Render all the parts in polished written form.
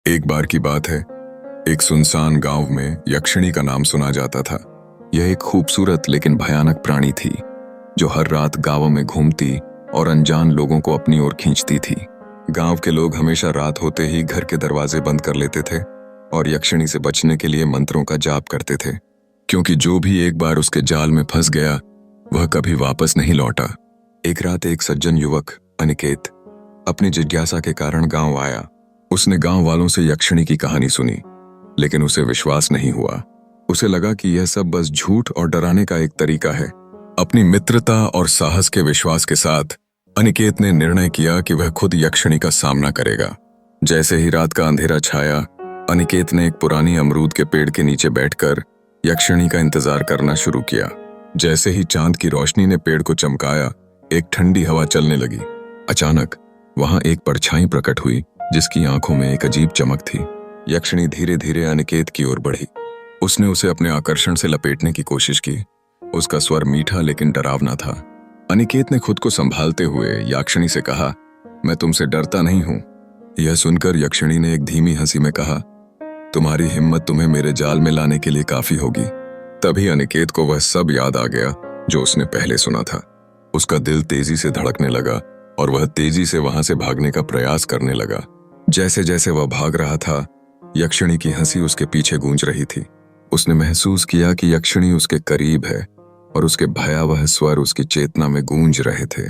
एक बार की बात है, एक सुनसान गांव में यक्षिणी का नाम सुना जाता था। यह एक खूबसूरत लेकिन भयानक प्राणी थी, जो हर रात गांवों में घूमती और अनजान लोगों को अपनी ओर खींचती थी। गांव के लोग हमेशा रात होते ही घर के दरवाजे बंद कर लेते थे और यक्षिणी से बचने के लिए मंत्रों का जाप करते थे, क्योंकि जो भी एक बार उसके जाल में फंस गया वह कभी वापस नहीं लौटा। एक रात एक सज्जन युवक अनिकेत अपनी जिज्ञासा के कारण गांव आया। उसने गांव वालों से यक्षिणी की कहानी सुनी, लेकिन उसे विश्वास नहीं हुआ। उसे लगा कि यह सब बस झूठ और डराने का एक तरीका है। अपनी मित्रता और साहस के विश्वास के साथ अनिकेत ने निर्णय किया कि वह खुद यक्षिणी का सामना करेगा। जैसे ही रात का अंधेरा छाया, अनिकेत ने एक पुरानी अमरूद के पेड़ के नीचे बैठकर यक्षिणी का इंतजार करना शुरू किया। जैसे ही चांद की रोशनी ने पेड़ को चमकाया, एक ठंडी हवा चलने लगी। अचानक वहां एक परछाई प्रकट हुई, जिसकी आंखों में एक अजीब चमक थी। यक्षिणी धीरे धीरे अनिकेत की ओर बढ़ी। उसने उसे अपने आकर्षण से लपेटने की कोशिश की। उसका स्वर मीठा लेकिन डरावना था। अनिकेत ने खुद को संभालते हुए यक्षिणी से कहा, मैं तुमसे डरता नहीं हूं। यह सुनकर यक्षिणी ने एक धीमी हंसी में कहा, तुम्हारी हिम्मत तुम्हें मेरे जाल में लाने के लिए काफी होगी। तभी अनिकेत को वह सब याद आ गया जो उसने पहले सुना था। उसका दिल तेजी से धड़कने लगा और वह तेजी से वहां से भागने का प्रयास करने लगा। जैसे जैसे वह भाग रहा था, यक्षिणी की हंसी उसके पीछे गूंज रही थी। उसने महसूस किया कि यक्षिणी उसके करीब है और उसके भयावह स्वर उसकी चेतना में गूंज रहे थे।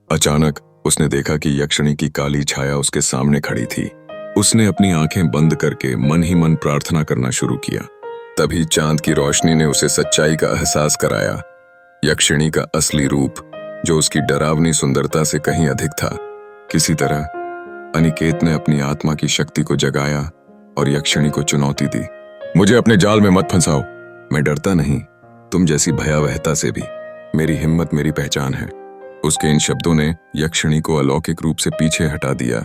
अचानक उसने देखा कि यक्षिणी की काली छाया उसके सामने खड़ी थी। उसने अपनी आंखें बंद करके मन ही मन प्रार्थना करना शुरू किया। तभी चांद की रोशनी ने उसे सच्चाई का एहसास कराया। यक्षिणी का असली रूप, जो उसकी डरावनी सुंदरता से कहीं अधिक था। किसी तरह अनिकेत ने अपनी आत्मा की शक्ति को जगाया और यक्षिणी को चुनौती दी। मुझे अपने जाल में मत फंसाओ। मैं डरता नहीं, तुम जैसी भयावहता से भी। मेरी हिम्मत मेरी पहचान है। उसके इन शब्दों ने यक्षिणी को अलौकिक रूप से पीछे हटा दिया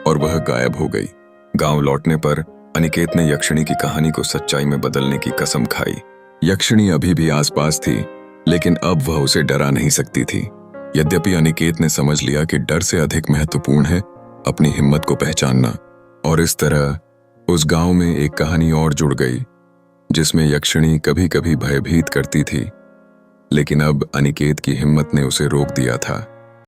और वह गायब हो गई। गांव लौटने पर अनिकेत ने यक्षिणी की कहानी को सच्चाई में बदलने की कसम खाई। यक्षिणी अभी भी आसपास थी, लेकिन अब वह उसे डरा नहीं सकती थी। यद्यपि अनिकेत ने समझ लिया कि डर से अधिक महत्वपूर्ण है अपनी हिम्मत को पहचानना। और इस तरह उस गांव में एक कहानी और जुड़ गई, जिसमें यक्षिणी कभी कभी भयभीत करती थी, लेकिन अब अनिकेत की हिम्मत ने उसे रोक दिया था।